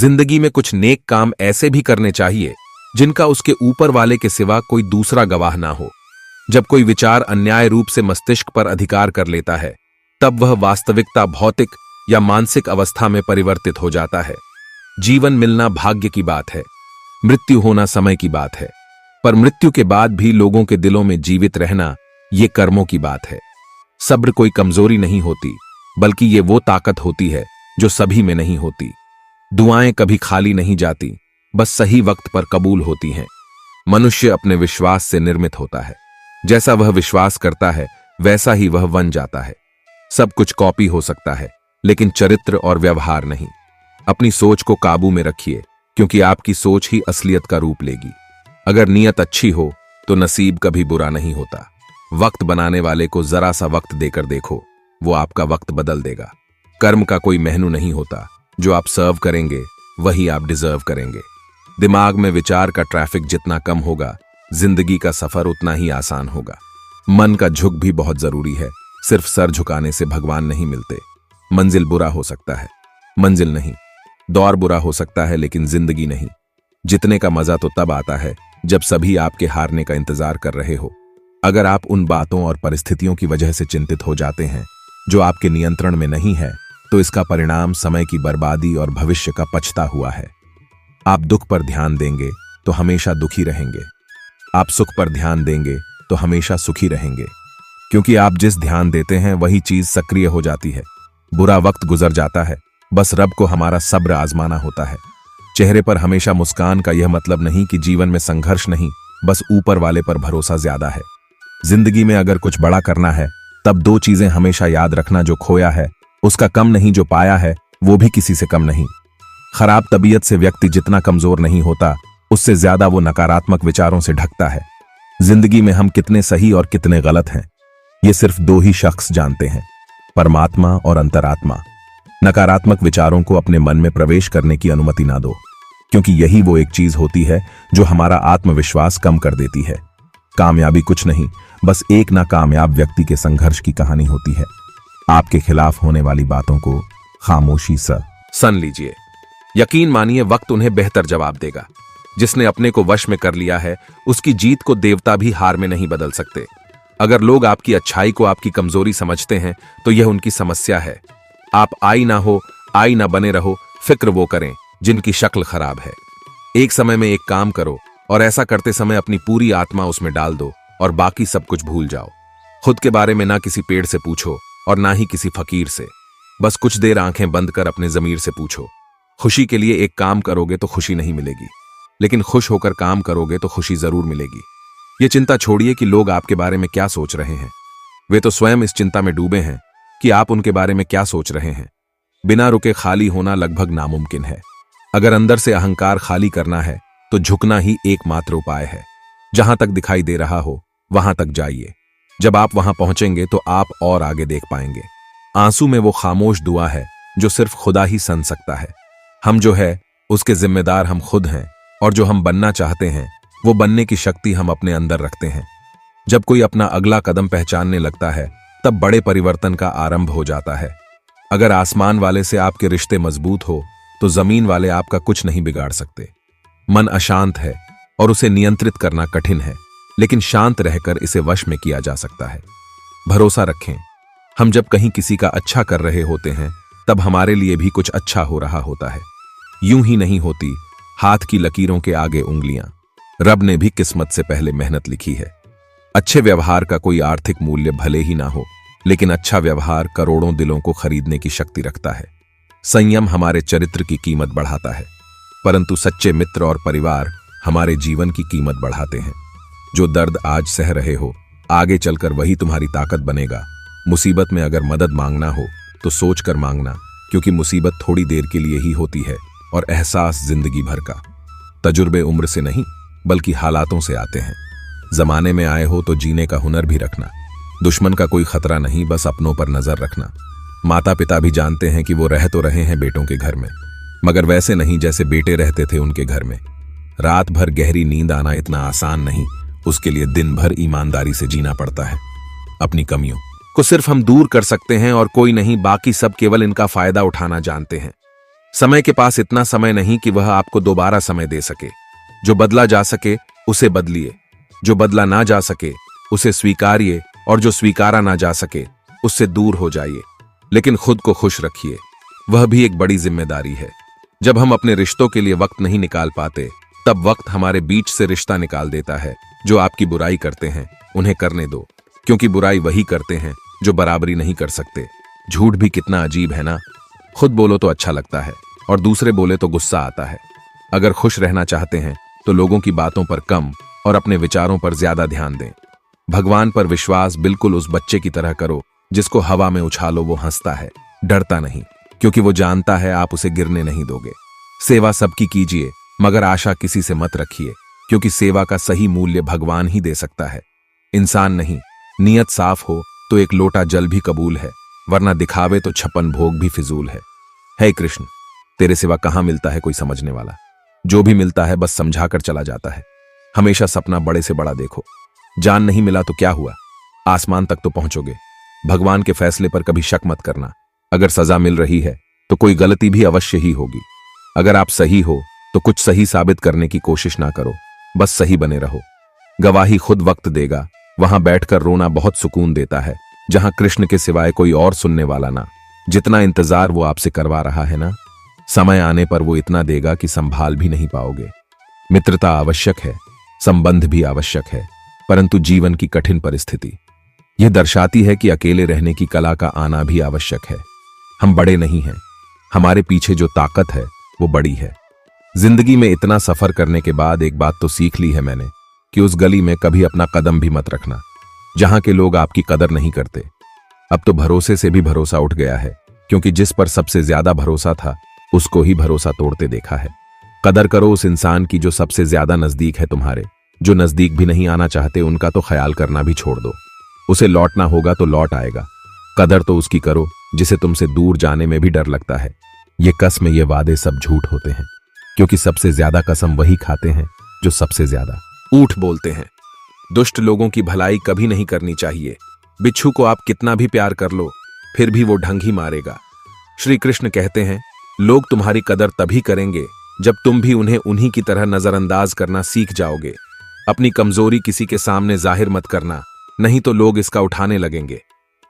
जिंदगी में कुछ नेक काम ऐसे भी करने चाहिए जिनका उसके ऊपर वाले के सिवा कोई दूसरा गवाह ना हो। जब कोई विचार अन्याय रूप से मस्तिष्क पर अधिकार कर लेता है, तब वह वास्तविकता भौतिक या मानसिक अवस्था में परिवर्तित हो जाता है। जीवन मिलना भाग्य की बात है, मृत्यु होना समय की बात है, पर मृत्यु के बाद भी लोगों के दिलों में जीवित रहना ये कर्मों की बात है। सब्र कोई कमजोरी नहीं होती, बल्कि ये वो ताकत होती है जो सभी में नहीं होती। दुआएं कभी खाली नहीं जाती, बस सही वक्त पर कबूल होती हैं। मनुष्य अपने विश्वास से निर्मित होता है। जैसा वह विश्वास करता है वैसा ही वह बन जाता है। सब कुछ कॉपी हो सकता है, लेकिन चरित्र और व्यवहार नहीं। अपनी सोच को काबू में रखिए, क्योंकि आपकी सोच ही असलियत का रूप लेगी। अगर नीयत अच्छी हो तो नसीब कभी बुरा नहीं होता। वक्त बनाने वाले को जरा सा वक्त देकर देखो, वो आपका वक्त बदल देगा। कर्म का कोई मेनू नहीं होता, जो आप सर्व करेंगे वही आप डिजर्व करेंगे। दिमाग में विचार का ट्रैफिक जितना कम होगा, जिंदगी का सफर उतना ही आसान होगा। मन का झुक भी बहुत जरूरी है। सिर्फ सर झुकाने से भगवान नहीं मिलते। मंजिल बुरा हो सकता है, मंजिल नहीं। दौर बुरा हो सकता है, लेकिन जिंदगी नहीं। जितने का मजा तो तब आता है जब सभी आपके हारने का इंतजार कर रहे हो। अगर आप उन बातों और परिस्थितियों की वजह से चिंतित हो जाते हैं जो आपके नियंत्रण में नहीं है, तो इसका परिणाम समय की बर्बादी और भविष्य का पछता हुआ है। आप दुख पर ध्यान देंगे तो हमेशा दुखी रहेंगे। आप सुख पर ध्यान देंगे तो हमेशा सुखी रहेंगे, क्योंकि आप जिस ध्यान देते हैं वही चीज सक्रिय हो जाती है। बुरा वक्त गुजर जाता है, बस रब को हमारा सब्र आजमाना होता है। चेहरे पर हमेशा मुस्कान का यह मतलब नहीं कि जीवन में संघर्ष नहीं, बस ऊपर वाले पर भरोसा ज्यादा है। जिंदगी में अगर कुछ बड़ा करना है, तब दो चीजें हमेशा याद रखना। जो खोया है उसका कम नहीं, जो पाया है वो भी किसी से कम नहीं। खराब तबीयत से व्यक्ति जितना कमजोर नहीं होता, उससे ज्यादा वो नकारात्मक विचारों से ढकता है। जिंदगी में हम कितने सही और कितने गलत हैं, ये सिर्फ दो ही शख्स जानते हैं, परमात्मा और अंतरात्मा। नकारात्मक विचारों को अपने मन में प्रवेश करने की अनुमति ना दो, क्योंकि यही वो एक चीज होती है जो हमारा आत्मविश्वास कम कर देती है। कामयाबी कुछ नहीं, बस एक नाकामयाब व्यक्ति के संघर्ष की कहानी होती है। आपके खिलाफ होने वाली बातों को खामोशी से सुन लीजिए। यकीन मानिए, वक्त उन्हें बेहतर जवाब देगा। जिसने अपने को वश में कर लिया है, उसकी जीत को देवता भी हार में नहीं बदल सकते। अगर लोग आपकी अच्छाई को आपकी कमजोरी समझते हैं, तो यह उनकी समस्या है। आप आई ना हो, आई ना बने रहो, फिक्र वो करें जिनकी शक्ल खराब है। एक समय में एक काम करो, और ऐसा करते समय अपनी पूरी आत्मा उसमें डाल दो और बाकी सब कुछ भूल जाओ। खुद के बारे में ना किसी पेड़ से पूछो और ना ही किसी फकीर से। बस कुछ देर आंखें बंद कर अपने जमीर से पूछो, खुशी के लिए एक काम करोगे तो खुशी नहीं मिलेगी, लेकिन खुश होकर काम करोगे तो खुशी जरूर मिलेगी। ये चिंता छोड़िए कि लोग आपके बारे में क्या सोच रहे हैं। वे तो स्वयं इस चिंता में डूबे हैं कि आप उनके बारे में क्या सोच रहे हैं। बिना रुके खाली होना लगभग नामुमकिन है। अगर अंदर से अहंकार खाली करना है, तो झुकना ही एकमात्र उपाय है। जहां तक दिखाई दे रहा हो वहां तक जाइए। जब आप वहां पहुंचेंगे तो आप और आगे देख पाएंगे। आंसू में वो खामोश दुआ है जो सिर्फ खुदा ही सन सकता है। हम जो है उसके जिम्मेदार हम खुद हैं, और जो हम बनना चाहते हैं वो बनने की शक्ति हम अपने अंदर रखते हैं। जब कोई अपना अगला कदम पहचानने लगता है, तब बड़े परिवर्तन का आरंभ हो जाता है। अगर आसमान वाले से आपके रिश्ते मजबूत हो, तो जमीन वाले आपका कुछ नहीं बिगाड़ सकते। मन अशांत है और उसे नियंत्रित करना कठिन है, लेकिन शांत रहकर इसे वश में किया जा सकता है। भरोसा रखें, हम जब कहीं किसी का अच्छा कर रहे होते हैं, तब हमारे लिए भी कुछ अच्छा हो रहा होता है। यूं ही नहीं होती हाथ की लकीरों के आगे उंगलियां। रब ने भी किस्मत से पहले मेहनत लिखी है। अच्छे व्यवहार का कोई आर्थिक मूल्य भले ही ना हो, लेकिन अच्छा व्यवहार करोड़ों दिलों को खरीदने की शक्ति रखता है। संयम हमारे चरित्र की कीमत बढ़ाता है, परंतु सच्चे मित्र और परिवार हमारे जीवन की कीमत बढ़ाते हैं। जो दर्द आज सह रहे हो, आगे चलकर वही तुम्हारी ताकत बनेगा। मुसीबत में अगर मदद मांगना हो तो सोच कर मांगना, क्योंकि मुसीबत थोड़ी देर के लिए ही होती है और एहसास जिंदगी भर का। तजुर्बे उम्र से नहीं, बल्कि हालातों से आते हैं। जमाने में आए हो तो जीने का हुनर भी रखना। दुश्मन का कोई खतरा नहीं, बस अपनों पर नजर रखना। माता पिता भी जानते हैं कि वो रह तो रहे हैं बेटों के घर में, मगर वैसे नहीं जैसे बेटे रहते थे उनके घर में। रात भर गहरी नींद आना इतना आसान नहीं, उसके लिए दिन भर ईमानदारी से जीना पड़ता है। अपनी कमियों को सिर्फ हम दूर कर सकते हैं और कोई नहीं, बाकी सब केवल इनका फायदा उठाना जानते हैं। समय के पास इतना समय नहीं कि वह आपको दोबारा समय दे सके। जो बदला जा सके उसे बदलिए, जो बदला ना जा सके उसे स्वीकारिए, और जो स्वीकारा ना जा सके उससे दूर हो जाइए। लेकिन खुद को खुश रखिए, वह भी एक बड़ी जिम्मेदारी है। जब हम अपने रिश्तों के लिए वक्त नहीं निकाल पाते, तब वक्त हमारे बीच से रिश्ता निकाल देता है। जो आपकी बुराई करते हैं उन्हें करने दो, क्योंकि बुराई वही करते हैं जो बराबरी नहीं कर सकते। झूठ भी कितना अजीब है ना। खुद बोलो तो अच्छा लगता है और दूसरे बोले तो गुस्सा आता है। अगर खुश रहना चाहते हैं तो लोगों की बातों पर कम और अपने विचारों पर ज्यादा ध्यान दें। भगवान पर विश्वास बिल्कुल उस बच्चे की तरह करो जिसको हवा में उछालो वो हंसता है, डरता नहीं, क्योंकि वो जानता है आप उसे गिरने नहीं दोगे। सेवा सबकी कीजिए, मगर आशा किसी से मत रखिए, क्योंकि सेवा का सही मूल्य भगवान ही दे सकता है, इंसान नहीं। नियत साफ हो तो एक लोटा जल भी कबूल है, वरना दिखावे तो 56 भोग भी फिजूल है। हे कृष्ण, तेरे सिवा कहां मिलता है कोई समझने वाला। जो भी मिलता है बस समझाकर चला जाता है। हमेशा सपना बड़े से बड़ा देखो। जान नहीं मिला तो क्या हुआ, आसमान तक तो पहुंचोगे। भगवान के फैसले पर कभी शक मत करना। अगर सजा मिल रही है तो कोई गलती भी अवश्य ही होगी। अगर आप सही हो तो कुछ सही साबित करने की कोशिश ना करो, बस सही बने रहो। गवाही खुद वक्त देगा। वहां बैठकर रोना बहुत सुकून देता है, जहां कृष्ण के सिवाय कोई और सुनने वाला ना। जितना इंतजार वो आपसे करवा रहा है ना, समय आने पर वो इतना देगा कि संभाल भी नहीं पाओगे। मित्रता आवश्यक है, संबंध भी आवश्यक है, परंतु जीवन की कठिन परिस्थिति यह दर्शाती है कि अकेले रहने की कला का आना भी आवश्यक है। हम बड़े नहीं हैं, हमारे पीछे जो ताकत है वो बड़ी है। जिंदगी में इतना सफर करने के बाद एक बात तो सीख ली है मैंने, कि उस गली में कभी अपना कदम भी मत रखना जहां के लोग आपकी कदर नहीं करते। अब तो भरोसे से भी भरोसा उठ गया है, क्योंकि जिस पर सबसे ज्यादा भरोसा था उसको ही भरोसा तोड़ते देखा है। कदर करो उस इंसान की जो सबसे ज्यादा नजदीक है तुम्हारे। जो नजदीक भी नहीं आना चाहते उनका तो ख्याल करना भी छोड़ दो। उसे लौटना होगा तो लौट आएगा। कदर तो उसकी करो जिसे तुमसे दूर जाने में भी डर लगता है। ये कसम, ये वादे सब झूठ होते हैं, क्योंकि सबसे ज्यादा कसम वही खाते हैं जो सबसे ज्यादा ऊठ बोलते हैं। दुष्ट लोगों की भलाई कभी नहीं करनी चाहिए। बिच्छू को आप कितना भी प्यार कर लो, फिर भी वो ढंग ही मारेगा। श्री कृष्ण कहते हैं, लोग तुम्हारी कदर तभी करेंगे जब तुम भी उन्हें उन्हीं की तरह नजरअंदाज करना सीख जाओगे। अपनी कमजोरी किसी के सामने जाहिर मत करना, नहीं तो लोग इसका उठाने लगेंगे।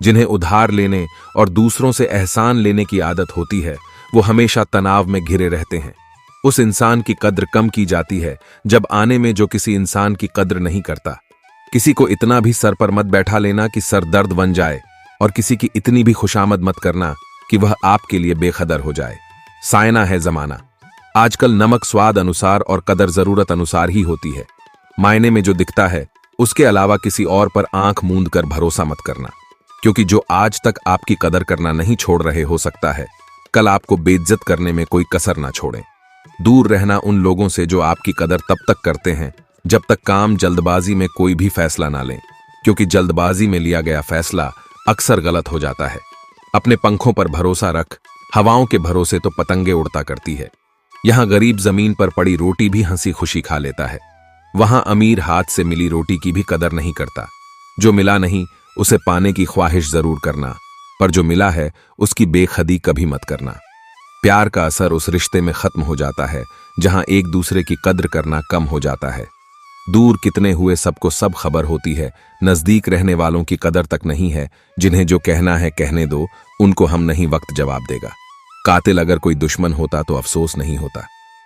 जिन्हें उधार लेने और दूसरों से एहसान लेने की आदत होती है, वो हमेशा तनाव में घिरे रहते हैं। उस इंसान की कद्र कम की जाती है जब आने में जो किसी इंसान की कद्र नहीं करता। किसी को इतना भी सर पर मत बैठा लेना कि सर दर्द बन जाए, और किसी की इतनी भी खुशामद मत करना कि वह आपके लिए बेखदर हो जाए। सायना है जमाना। आजकल नमक स्वाद अनुसार और कदर जरूरत अनुसार ही होती है। मायने में जो दिखता है उसके अलावा किसी और पर आंख मूंद कर भरोसा मत करना, क्योंकि जो आज तक आपकी कदर करना नहीं छोड़ रहे हो सकता है कल आपको बेइज्जत करने में कोई कसर ना छोड़ें। दूर रहना उन लोगों से जो आपकी कदर तब तक करते हैं जब तक काम जल्दबाजी में कोई भी फैसला ना लें, क्योंकि जल्दबाजी में लिया गया फैसला अक्सर गलत हो जाता है। अपने पंखों पर भरोसा रख, हवाओं के भरोसे तो पतंगे उड़ता करती है। यहां गरीब जमीन पर पड़ी रोटी भी हंसी खुशी खा लेता है, वहां अमीर हाथ से मिली रोटी की भी कदर नहीं करता। जो मिला नहीं उसे पाने की ख्वाहिश जरूर करना, पर जो मिला है उसकी बेखदी कभी मत करना। प्यार का असर उस रिश्ते में खत्म हो जाता है जहां एक दूसरे की कद्र करना कम हो जाता है। दूर कितने हुए सबको सब खबर होती है, नजदीक रहने वालों की कदर तक नहीं है। जिन्हें जो कहना है कहने दो, उनको हम नहीं वक्त जवाब देगा। कातिल अगर कोई दुश्मन होता तो अफसोस नहीं होता।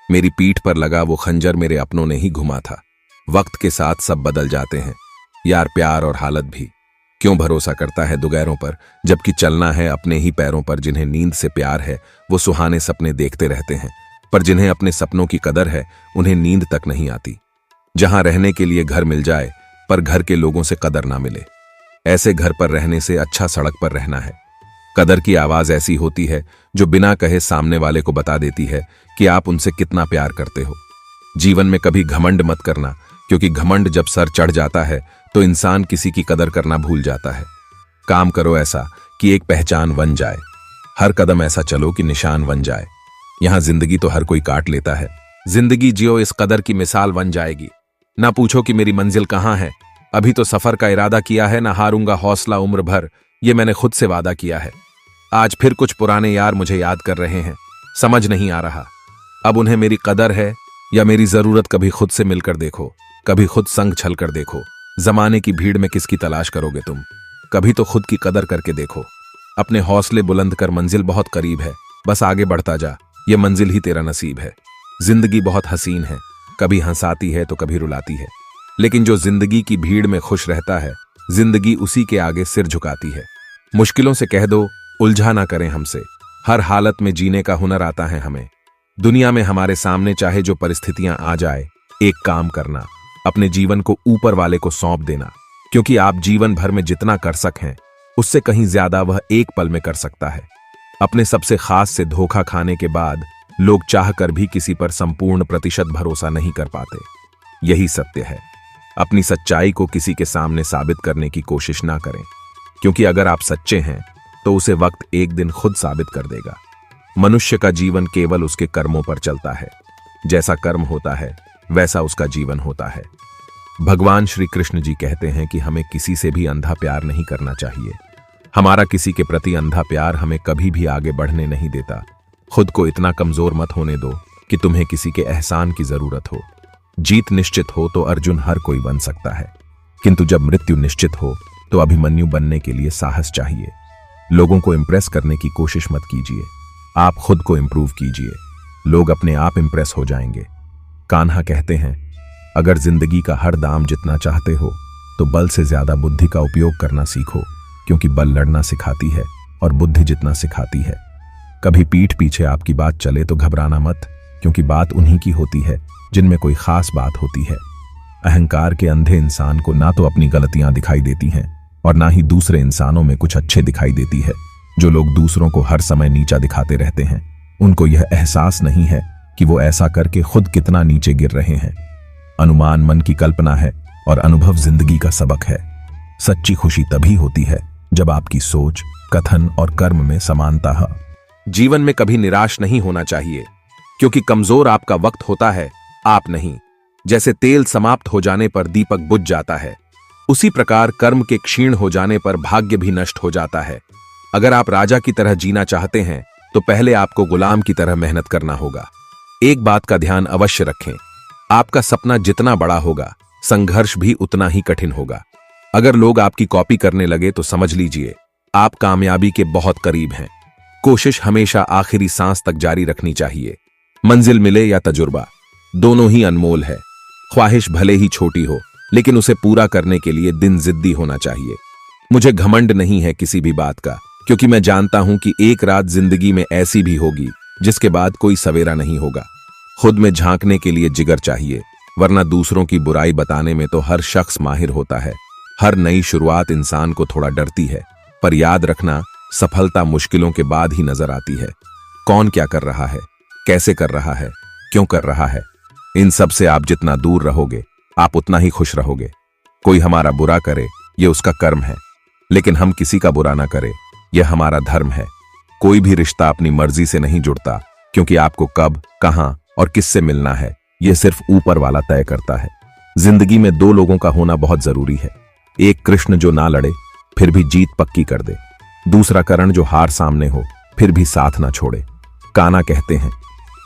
मेरी पीठ पर लगा वो खंजर मेरे अपनों ने ही घुमा था। वक्त के साथ सब बदल जाते हैं यार, प्यार और हालत भी। क्यों भरोसा करता है दुगैरों पर, जबकि चलना है अपने ही पैरों पर। जिन्हें नींद से प्यार है वो सुहाने सपने देखते रहते हैं, पर जिन्हें अपने सपनों की कदर है उन्हें नींद तक नहीं आती। जहां रहने के लिए घर मिल जाए पर घर के लोगों से कदर ना मिले, ऐसे घर पर रहने से अच्छा सड़क पर रहना है। कदर की आवाज ऐसी होती है जो बिना कहे सामने वाले को बता देती है कि आप उनसे कितना प्यार करते हो। जीवन में कभी घमंड मत करना, क्योंकि घमंड जब सर चढ़ जाता है तो इंसान किसी की कदर करना भूल जाता है। काम करो ऐसा कि एक पहचान बन जाए, हर कदम ऐसा चलो कि निशान बन जाए। यहां जिंदगी तो हर कोई काट लेता है, जिंदगी जियो इस कदर की मिसाल बन जाएगी। ना पूछो कि मेरी मंजिल कहां है, अभी तो सफर का इरादा किया है। ना हारूंगा हौसला उम्र भर, ये मैंने खुद से वादा किया है। आज फिर कुछ पुराने यार मुझे याद कर रहे हैं। समझ नहीं आ रहा अब उन्हें मेरी कदर है या मेरी जरूरत। कभी खुद से मिलकर देखो, कभी खुद संग छल कर देखो। जमाने की भीड़ में किसकी तलाश करोगे तुम? कभी तो खुद की कदर करके देखो। अपने हौसले बुलंद कर, मंजिल बहुत करीब है, बस आगे बढ़ता जा, ये मंजिल ही तेरा नसीब है। जिंदगी बहुत हसीन है, कभी हंसाती है तो कभी रुलाती है, लेकिन जो जिंदगी की भीड़ में खुश रहता है, जिंदगी उसी के आगे सिर झुकाती है। मुश्किलों से कह दो उलझा ना करें हमसे, हर हालत में जीने का हुनर आता है हमें। दुनिया में हमारे सामने चाहे जो परिस्थितियां आ जाए, एक काम करना, अपने जीवन को ऊपर वाले को सौंप देना, क्योंकि आप जीवन भर में जितना कर सकें उससे कहीं ज्यादा वह एक पल में कर सकता है। अपने सबसे खास से धोखा खाने के बाद लोग चाहकर भी किसी पर संपूर्ण प्रतिशत भरोसा नहीं कर पाते। यही सत्य है। अपनी सच्चाई को किसी के सामने साबित करने की कोशिश ना करें, क्योंकि अगर आप सच्चे हैं तो उसे वक्त एक दिन खुद साबित कर देगा। मनुष्य का जीवन केवल उसके कर्मों पर चलता है। जैसा कर्म होता है वैसा उसका जीवन होता है। भगवान श्री कृष्ण जी कहते हैं कि हमें किसी से भी अंधा प्यार नहीं करना चाहिए। हमारा किसी के प्रति अंधा प्यार हमें कभी भी आगे बढ़ने नहीं देता। खुद को इतना कमजोर मत होने दो कि तुम्हें किसी के एहसान की जरूरत हो। जीत निश्चित हो तो अर्जुन हर कोई बन सकता है, किंतु जब मृत्यु निश्चित हो तो अभिमन्यु बनने के लिए साहस चाहिए। लोगों को इंप्रेस करने की कोशिश मत कीजिए, आप खुद को इंप्रूव कीजिए, लोग अपने आप इंप्रेस हो जाएंगे। कान्हा कहते हैं, अगर जिंदगी का हर दाम जितना चाहते हो तो बल से ज्यादा बुद्धि का उपयोग करना सीखो, क्योंकि बल लड़ना सिखाती है और बुद्धि जितना सिखाती है। कभी पीठ पीछे आपकी बात चले तो घबराना मत, क्योंकि बात उन्हीं की होती है जिनमें कोई खास बात होती है। अहंकार के अंधे इंसान को ना तो अपनी गलतियां दिखाई देती हैं और ना ही दूसरे इंसानों में कुछ अच्छे दिखाई देती है। जो लोग दूसरों को हर समय नीचा दिखाते रहते हैं, उनको यह एहसास नहीं है कि वो ऐसा करके खुद कितना नीचे गिर रहे हैं। अनुमान मन की कल्पना है और अनुभव जिंदगी का सबक है। सच्ची खुशी तभी होती है जब आपकी सोच, कथन और कर्म में समानता है। जीवन में कभी निराश नहीं होना चाहिए, क्योंकि कमजोर आपका वक्त होता है, आप नहीं। जैसे तेल समाप्त हो जाने पर दीपक बुझ जाता है, उसी प्रकार कर्म के क्षीण हो जाने पर भाग्य भी नष्ट हो जाता है। अगर आप राजा की तरह जीना चाहते हैं तो पहले आपको गुलाम की तरह मेहनत करना होगा। एक बात का ध्यान अवश्य रखें, आपका सपना जितना बड़ा होगा, संघर्ष भी उतना ही कठिन होगा। अगर लोग आपकी कॉपी करने लगे तो समझ लीजिए आप कामयाबी के बहुत करीब हैं। कोशिश हमेशा आखिरी सांस तक जारी रखनी चाहिए। मंजिल मिले या तजुर्बा, दोनों ही अनमोल है। ख्वाहिश भले ही छोटी हो, लेकिन उसे पूरा करने के लिए दिन जिद्दी होना चाहिए। मुझे घमंड नहीं है किसी भी बात का, क्योंकि मैं जानता हूं कि एक रात जिंदगी में ऐसी भी होगी जिसके बाद कोई सवेरा नहीं होगा। खुद में झांकने के लिए जिगर चाहिए, वरना दूसरों की बुराई बताने में तो हर शख्स माहिर होता है। हर नई शुरुआत इंसान को थोड़ा डरती है, पर याद रखना, सफलता मुश्किलों के बाद ही नजर आती है। कौन क्या कर रहा है, कैसे कर रहा है, क्यों कर रहा है, इन सब से आप जितना दूर रहोगे आप उतना ही खुश रहोगे। कोई हमारा बुरा करे ये उसका कर्म है, लेकिन हम किसी का बुरा ना करें यह हमारा धर्म है। कोई भी रिश्ता अपनी मर्जी से नहीं जुड़ता, क्योंकि आपको कब, कहां और किससे मिलना है यह सिर्फ ऊपर वाला तय करता है। जिंदगी में दो लोगों का होना बहुत जरूरी है। एक कृष्ण जो ना लड़े फिर भी जीत पक्की कर दे, दूसरा करण जो हार सामने हो फिर भी साथ ना छोड़े। कान्हा कहते हैं,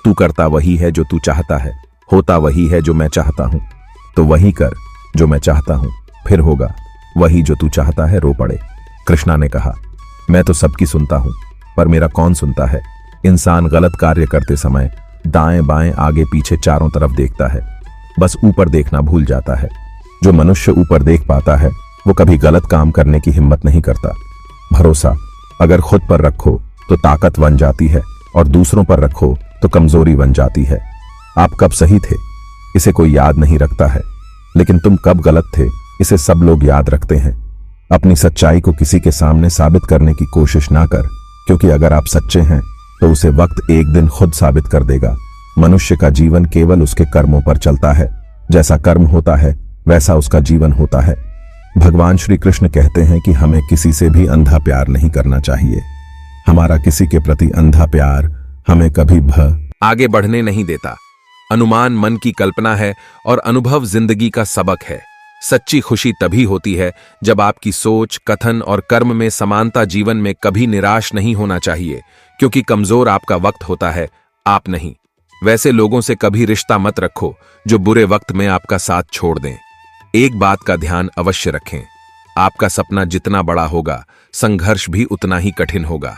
तू करता वही है जो तू चाहता है, होता वही है जो मैं चाहता हूं, तो वही कर जो मैं चाहता हूं, फिर होगा वही जो तू चाहता है, रो पड़े। कृष्णा ने कहा, मैं तो सबकी सुनता हूं, पर मेरा कौन सुनता है। इंसान गलत कार्य करते समय दाएं बाएं आगे पीछे चारों तरफ देखता है, बस ऊपर देखना भूल जाता है। जो मनुष्य ऊपर देख पाता है वो कभी गलत काम करने की हिम्मत नहीं करता। भरोसा अगर खुद पर रखो तो ताकत बन जाती है, और दूसरों पर रखो तो कमजोरी बन जाती है। आप कब सही थे इसे कोई याद नहीं रखता है, लेकिन तुम कब गलत थे इसे सब लोग याद रखते हैं। अपनी सच्चाई को किसी के सामने साबित करने की कोशिश ना कर, क्योंकि अगर आप सच्चे हैं तो उसे वक्त एक दिन खुद साबित कर देगा। मनुष्य का जीवन केवल उसके कर्मों पर चलता है, जैसा कर्म होता है वैसा उसका जीवन होता है। भगवान श्री कृष्ण कहते हैं कि हमें किसी से भी अंधा प्यार नहीं करना चाहिए। हमारा किसी के प्रति अंधा प्यार हमें कभी आगे बढ़ने नहीं देता। अनुमान मन की कल्पना है और अनुभव जिंदगी का सबक है। सच्ची खुशी तभी होती है जब आपकी सोच, कथन और कर्म में समानता। जीवन में कभी निराश नहीं होना चाहिए, क्योंकि कमजोर आपका वक्त होता है, आप नहीं। वैसे लोगों से कभी रिश्ता मत रखो जो बुरे वक्त में आपका साथ छोड़ दें। एक बात का ध्यान अवश्य रखें, आपका सपना जितना बड़ा होगा, संघर्ष भी उतना ही कठिन होगा।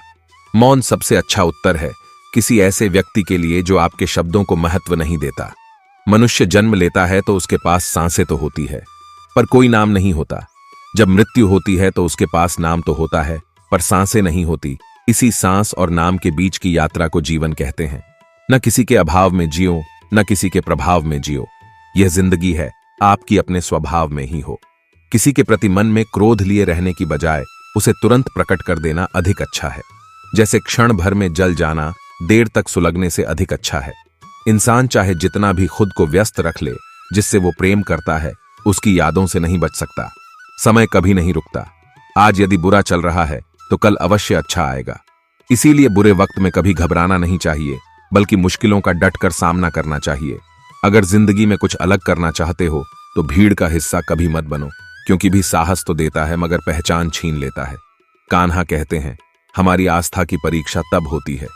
मौन सबसे अच्छा उत्तर है किसी ऐसे व्यक्ति के लिए जो आपके शब्दों को महत्व नहीं देता। मनुष्य जन्म लेता है तो उसके पास सांसें तो होती है, पर कोई नाम नहीं होता। जब मृत्यु होती है तो उसके पास नाम तो होता है, पर सांसें नहीं होती। इसी सांस और नाम के बीच की यात्रा को जीवन कहते हैं। न किसी के अभाव में जियो, न किसी के प्रभाव में जियो। यह जिंदगी है, आपकी अपने स्वभाव में ही हो। किसी के प्रति मन में क्रोध लिए रहने की बजाय उसे तुरंत प्रकट कर देना अधिक अच्छा है। जैसे क्षण भर में जल जाना देर तक सुलगने से अधिक अच्छा है। इंसान चाहे जितना भी खुद को व्यस्त रख ले, जिससे वो प्रेम करता है उसकी यादों से नहीं बच सकता। समय कभी नहीं रुकता। आज यदि बुरा चल रहा है तो कल अवश्य अच्छा आएगा। इसीलिए बुरे वक्त में कभी घबराना नहीं चाहिए, बल्कि मुश्किलों का डट कर सामना करना चाहिए। अगर जिंदगी में कुछ अलग करना चाहते हो तो भीड़ का हिस्सा कभी मत बनो, क्योंकि भी साहस तो देता है मगर पहचान छीन लेता है। कान्हा कहते हैं, हमारी आस्था की परीक्षा तब होती है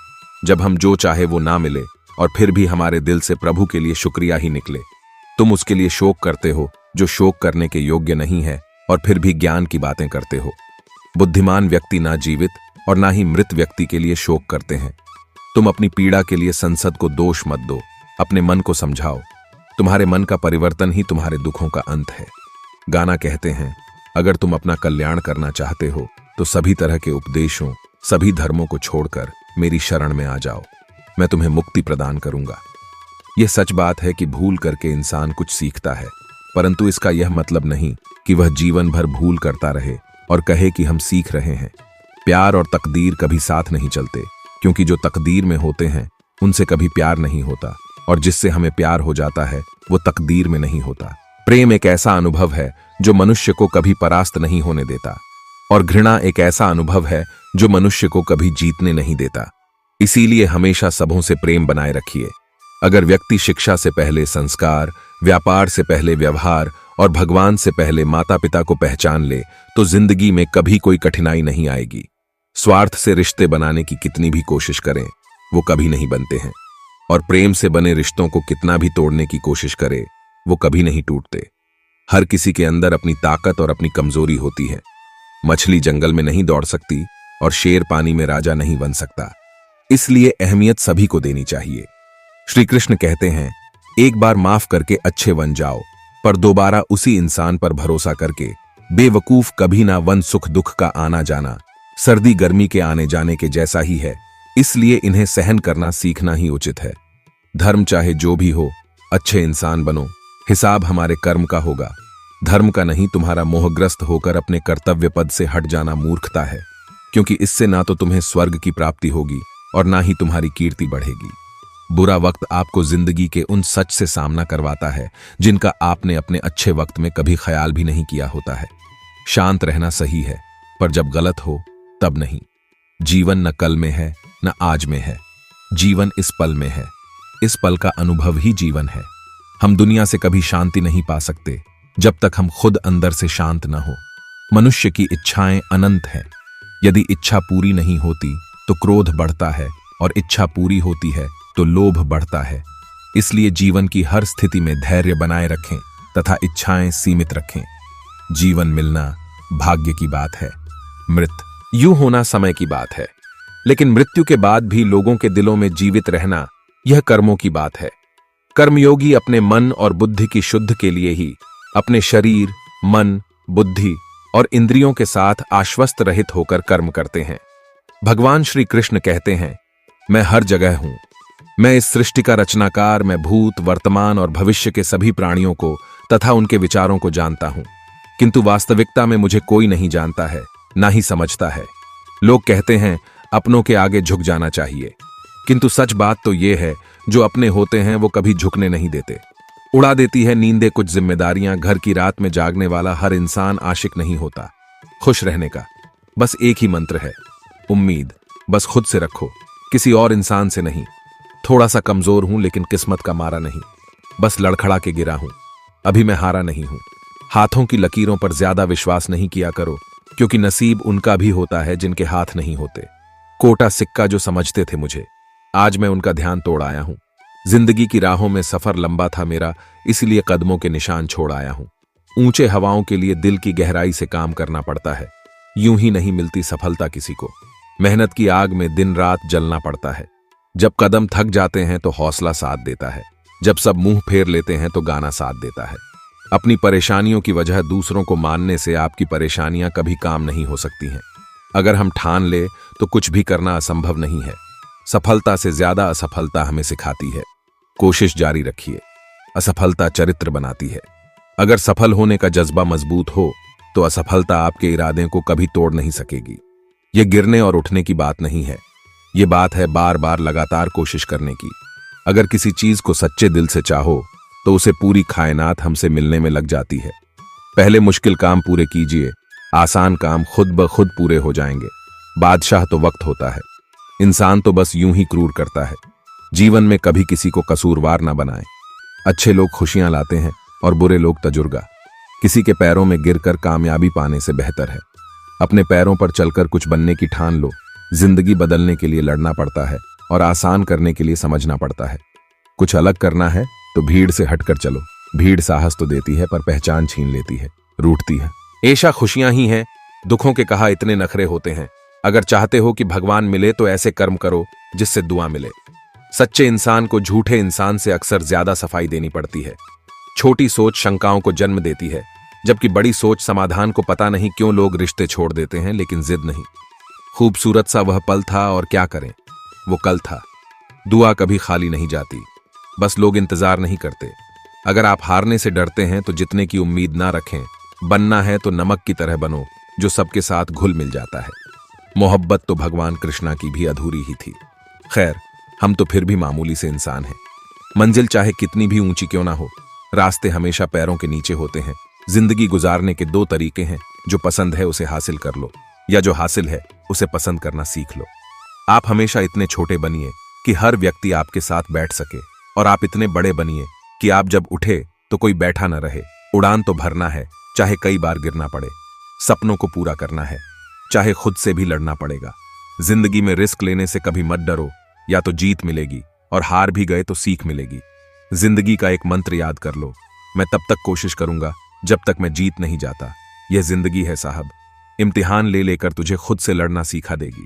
जब हम जो चाहे वो ना मिले और फिर भी हमारे दिल से प्रभु के लिए शुक्रिया ही निकले। तुम उसके लिए शोक करते हो जो शोक करने के योग्य नहीं है, और फिर भी ज्ञान की बातें करते हो। बुद्धिमान व्यक्ति ना जीवित और ना ही मृत व्यक्ति के लिए शोक करते हैं। तुम अपनी पीड़ा के लिए संसद को दोष मत दो, अपने मन को समझाओ। तुम्हारे मन का परिवर्तन ही तुम्हारे दुखों का अंत है। गाना कहते हैं, अगर तुम अपना कल्याण करना चाहते हो तो सभी तरह के उपदेशों, सभी धर्मों को छोड़कर मेरी शरण में आ जाओ, मैं तुम्हें मुक्ति प्रदान करूंगा। यह सच बात है कि भूल करके इंसान कुछ सीखता है, परंतु इसका यह मतलब नहीं कि वह जीवन भर भूल करता रहे और कहे कि हम सीख रहे हैं। प्यार और तकदीर कभी साथ नहीं चलते, क्योंकि जो तकदीर में होते हैं उनसे कभी प्यार नहीं होता, और जिससे हमें प्यार हो जाता है वो तकदीर में नहीं होता। प्रेम एक ऐसा अनुभव है जो मनुष्य को कभी परास्त नहीं होने देता, और घृणा एक ऐसा अनुभव है जो मनुष्य को कभी जीतने नहीं देता। इसीलिए हमेशा सबों से प्रेम बनाए रखिए। अगर व्यक्ति शिक्षा से पहले संस्कार, व्यापार से पहले व्यवहार और भगवान से पहले माता पिता को पहचान ले तो जिंदगी में कभी कोई कठिनाई नहीं आएगी। स्वार्थ से रिश्ते बनाने की कितनी भी कोशिश करें वो कभी नहीं बनते हैं, और प्रेम से बने रिश्तों को कितना भी तोड़ने की कोशिश करे वो कभी नहीं टूटते। हर किसी के अंदर अपनी ताकत और अपनी कमजोरी होती है। मछली जंगल में नहीं दौड़ सकती और शेर पानी में राजा नहीं बन सकता, इसलिए अहमियत सभी को देनी चाहिए। श्री कृष्ण कहते हैं, एक बार माफ करके अच्छे बन जाओ, पर दोबारा उसी इंसान पर भरोसा करके बेवकूफ कभी ना वन। सुख दुख का आना जाना सर्दी गर्मी के आने जाने के जैसा ही है, इसलिए इन्हें सहन करना सीखना ही उचित है। धर्म चाहे जो भी हो, अच्छे इंसान बनो। हिसाब हमारे कर्म का होगा, धर्म का नहीं। तुम्हारा मोहग्रस्त होकर अपने कर्तव्य पद से हट जाना मूर्खता है, क्योंकि इससे ना तो तुम्हें स्वर्ग की प्राप्ति होगी और ना ही तुम्हारी कीर्ति बढ़ेगी। बुरा वक्त आपको जिंदगी के उन सच से सामना करवाता है जिनका आपने अपने अच्छे वक्त में कभी ख्याल भी नहीं किया होता है। शांत रहना सही है, पर जब गलत हो तब नहीं। जीवन न कल में है न आज में है, जीवन इस पल में है। इस पल का अनुभव ही जीवन है। हम दुनिया से कभी शांति नहीं पा सकते जब तक हम खुद अंदर से शांत न हो। मनुष्य की इच्छाएं अनंत हैं। यदि इच्छा पूरी नहीं होती तो क्रोध बढ़ता है, और इच्छा पूरी होती है तो लोभ बढ़ता है। इसलिए जीवन की हर स्थिति में धैर्य बनाए रखें तथा इच्छाएं सीमित रखें। जीवन मिलना भाग्य की बात है, मृत यूं होना समय की बात है। लेकिन मृत्यु के बाद भी लोगों के दिलों में जीवित रहना यह कर्मों की बात है। कर्मयोगी अपने मन और बुद्धि की शुद्ध के लिए ही अपने शरीर, मन, बुद्धि और इंद्रियों के साथ आश्वस्त रहित होकर कर्म करते हैं। भगवान श्री कृष्ण कहते हैं, मैं हर जगह हूं। मैं इस सृष्टि का रचनाकार, मैं भूत, वर्तमान और भविष्य के सभी प्राणियों को तथा उनके विचारों को जानता हूं, किंतु वास्तविकता में मुझे कोई नहीं जानता है, ना ही समझता है। लोग कहते हैं अपनों के आगे झुक जाना चाहिए, किंतु सच बात तो यह है जो अपने होते हैं वो कभी झुकने नहीं देते। उड़ा देती है नींदें कुछ जिम्मेदारियां। घर की रात में जागने वाला हर इंसान आशिक नहीं होता। खुश रहने का बस एक ही मंत्र है, उम्मीद बस खुद से रखो, किसी और इंसान से नहीं। थोड़ा सा कमजोर हूं लेकिन किस्मत का मारा नहीं, बस लड़खड़ा के गिरा हूं, अभी मैं हारा नहीं हूं। हाथों की लकीरों पर ज्यादा विश्वास नहीं किया करो, क्योंकि नसीब उनका भी होता है जिनके हाथ नहीं होते। कोटा सिक्का जो समझते थे मुझे, आज मैं उनका ध्यान तोड़ आया हूं। जिंदगी की राहों में सफर लंबा था मेरा, इसलिए कदमों के निशान छोड़ आया हूं। ऊंचे हवाओं के लिए दिल की गहराई से काम करना पड़ता है। यूं ही नहीं मिलती सफलता किसी को। मेहनत की आग में दिन रात जलना पड़ता है। जब कदम थक जाते हैं तो हौसला साथ देता है। जब सब मुंह फेर लेते हैं तो गाना साथ देता है। अपनी परेशानियों की वजह दूसरों को मानने से आपकी परेशानियां कभी काम नहीं हो सकती हैं। अगर हम ठान ले तो कुछ भी करना असंभव नहीं है। सफलता से ज्यादा असफलता हमें सिखाती है। कोशिश जारी रखिए। असफलता चरित्र बनाती है। अगर सफल होने का जज्बा मजबूत हो तो असफलता आपके इरादे को कभी तोड़ नहीं सकेगी। यह गिरने और उठने की बात नहीं है। यह बात है बार बार लगातार कोशिश करने की। अगर किसी चीज को सच्चे दिल से चाहो तो उसे पूरी कायनात हमसे मिलने में लग जाती है। पहले मुश्किल काम पूरे कीजिए, आसान काम खुद ब खुद पूरे हो जाएंगे। बादशाह तो वक्त होता है, इंसान तो बस यूं ही क्रूर करता है। जीवन में कभी किसी को कसूरवार ना बनाएं। अच्छे लोग खुशियां लाते हैं और बुरे लोग तजुर्गा। किसी के पैरों में गिरकर कामयाबी पाने से बेहतर है अपने पैरों पर चलकर कुछ बनने की ठान लो। जिंदगी बदलने के लिए लड़ना पड़ता है और आसान करने के लिए समझना पड़ता है। कुछ अलग करना है तो भीड़ से हटकर चलो। भीड़ साहस तो देती है पर पहचान छीन लेती है, रूठती है। ऐशा खुशियां ही हैं, दुखों के कहा इतने नखरे होते हैं। अगर चाहते हो कि भगवान मिले तो ऐसे कर्म करो जिससे दुआ मिले। सच्चे इंसान को झूठे इंसान से अक्सर ज्यादा सफाई देनी पड़ती है। छोटी सोच शंकाओं को जन्म देती है, जबकि बड़ी सोच समाधान को। पता नहीं क्यों लोग रिश्ते छोड़ देते हैं लेकिन जिद नहीं। खूबसूरत सा वह पल था और क्या करें, वो कल था। दुआ कभी खाली नहीं जाती, बस लोग इंतजार नहीं करते। अगर आप हारने से डरते हैं तो जितने की उम्मीद ना रखें। बनना है तो नमक की तरह बनो जो सबके साथ घुल मिल जाता है। मोहब्बत तो भगवान कृष्णा की भी अधूरी ही थी। खैर, हम तो फिर भी मामूली से इंसान हैं। मंजिल चाहे कितनी भी ऊंची क्यों ना हो, रास्ते हमेशा पैरों के नीचे होते हैं। जिंदगी गुजारने के दो तरीके हैं, जो पसंद है उसे हासिल कर लो या जो हासिल है उसे पसंद करना सीख लो। आप हमेशा इतने छोटे बनिए कि हर व्यक्ति आपके साथ बैठ सके, और आप इतने बड़े बनिए कि आप जब उठे तो कोई बैठा न रहे। उड़ान तो भरना है, चाहे कई बार गिरना पड़े। सपनों को पूरा करना है, चाहे खुद से भी लड़ना पड़ेगा। जिंदगी में रिस्क लेने से कभी मत डरो, या तो जीत मिलेगी और हार भी गए तो सीख मिलेगी। जिंदगी का एक मंत्र याद कर लो, मैं तब तक कोशिश करूंगा जब तक मैं जीत नहीं जाता। यह जिंदगी है साहब, इम्तिहान ले लेकर तुझे खुद से लड़ना सीखा देगी।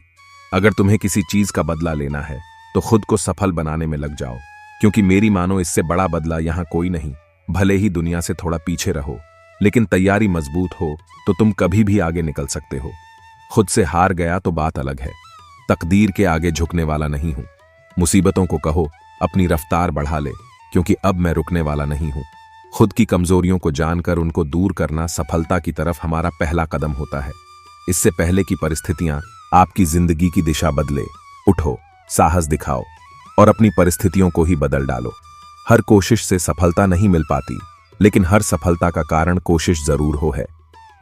अगर तुम्हें किसी चीज का बदला लेना है तो खुद को सफल बनाने में लग जाओ, क्योंकि मेरी मानो इससे बड़ा बदला यहां कोई नहीं। भले ही दुनिया से थोड़ा पीछे रहो, लेकिन तैयारी मजबूत हो तो तुम कभी भी आगे निकल सकते हो। खुद से हार गया तो बात अलग है, तकदीर के आगे झुकने वाला नहीं हूं। मुसीबतों को कहो अपनी रफ्तार बढ़ा ले, क्योंकि अब मैं रुकने वाला नहीं हूं। खुद की कमजोरियों को जानकर उनको दूर करना सफलता की तरफ हमारा पहला कदम होता है। इससे पहले की परिस्थितियां आपकी जिंदगी की दिशा बदले, उठो, साहस दिखाओ और अपनी परिस्थितियों को ही बदल डालो। हर कोशिश से सफलता नहीं मिल पाती, लेकिन हर सफलता का कारण कोशिश जरूर हो है।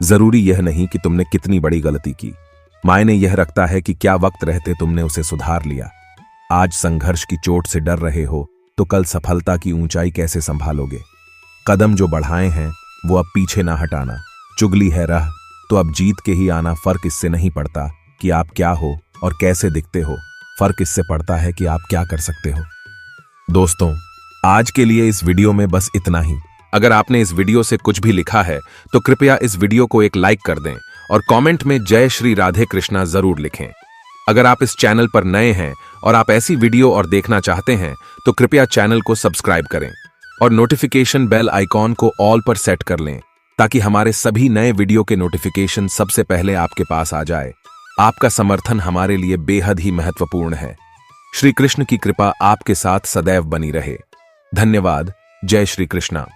जरूरी यह नहीं कि तुमने कितनी बड़ी गलती की, मायने यह रखता है कि क्या वक्त रहते तुमने उसे सुधार लिया। आज संघर्ष की चोट से डर रहे हो तो कल सफलता की ऊंचाई कैसे संभालोगे। कदम जो बढ़ाए हैं वो अब पीछे ना हटाना। चुगली है राह तो अब जीत के ही आना। फर्क इससे नहीं पड़ता कि आप क्या हो और कैसे दिखते हो, फर्क इससे पड़ता है कि आप क्या कर सकते हो। दोस्तों, आज के लिए इस वीडियो में बस इतना ही। अगर आपने इस वीडियो से कुछ भी लिखा है तो कृपया इस वीडियो को एक लाइक कर दें और कमेंट में जय श्री राधे कृष्णा जरूर लिखें। अगर आप इस चैनल पर नए हैं और आप ऐसी वीडियो और देखना चाहते हैं तो कृपया चैनल को सब्सक्राइब करें और नोटिफिकेशन बेल आइकॉन को ऑल पर सेट कर लें, ताकि हमारे सभी नए वीडियो के नोटिफिकेशन सबसे पहले आपके पास आ जाए। आपका समर्थन हमारे लिए बेहद ही महत्वपूर्ण है। श्री कृष्ण की कृपा आपके साथ सदैव बनी रहे। धन्यवाद। जय श्री कृष्णा।